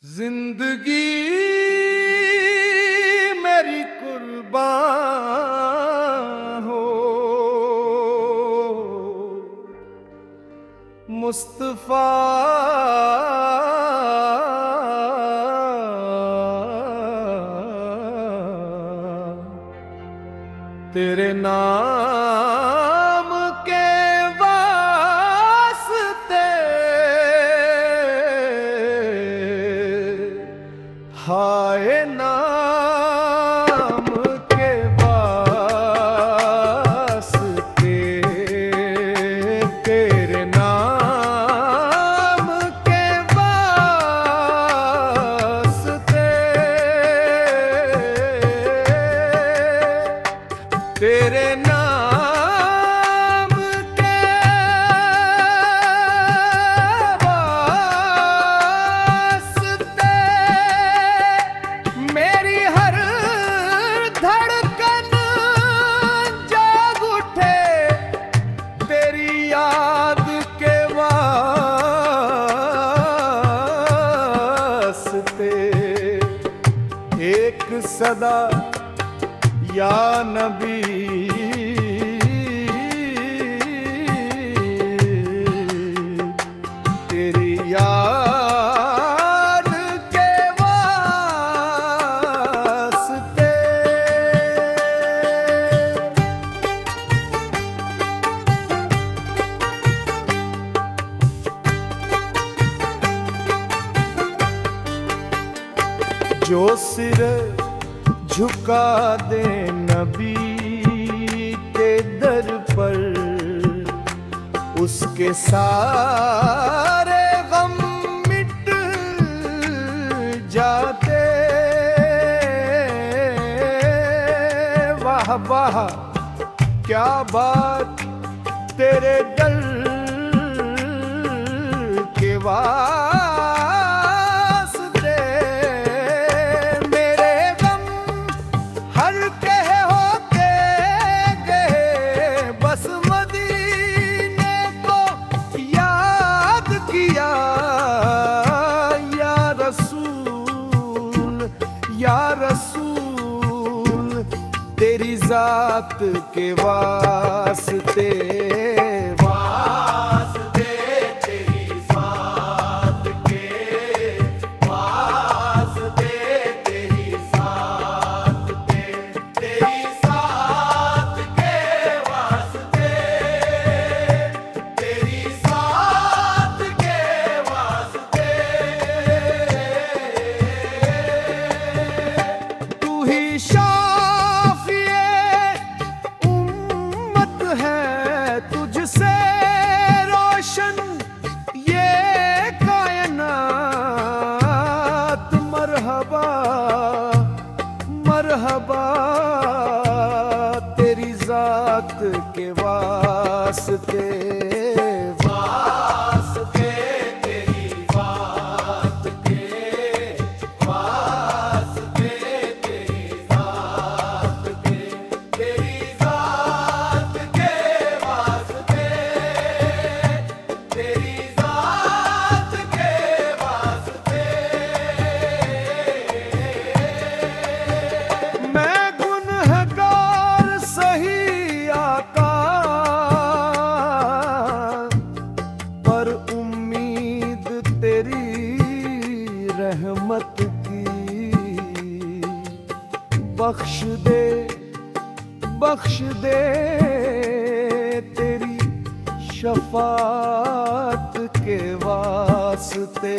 जिंदगी मेरी कुर्बान हो मुस्तफा, तेरे नाम के वास्ते हाय नाम के वास्ते, तेरे नाम के वास्ते, तेरे नाम के वास्ते मेरी हर धड़कन जाग उठे, तेरी याद के वास्ते। एक सदा या नबी तेरी याद के वास्ते। जो सिर झुका दे नबी के दर पर, उसके सारे गम मिट जाते। वाह वाह क्या बात तेरे दर के वास्ते, मेरे गम हर कह होते गए, बस मदीने को याद किया। या रसूल या रसूल तेरी जात के वास्ते, वास्ते तेरी जात के वास्ते, तेरी जात के, तेरी जात के वास्ते, तेरी जात के वास्ते। तू ही शाफिए उम्मत है, तुझसे रोशन ये कायनात। मरहबा मरहबा तेरी जात के वास्ते, वास्ते तेरी जात के वास्ते, तेरी जात के, तेरी जात के वास्ते, तेरी जात के वास्ते। मैं गुनहगार सही आका, पर उम्मीद तेरी रहमत की। बख्श दे तेरी शफात के वास्ते।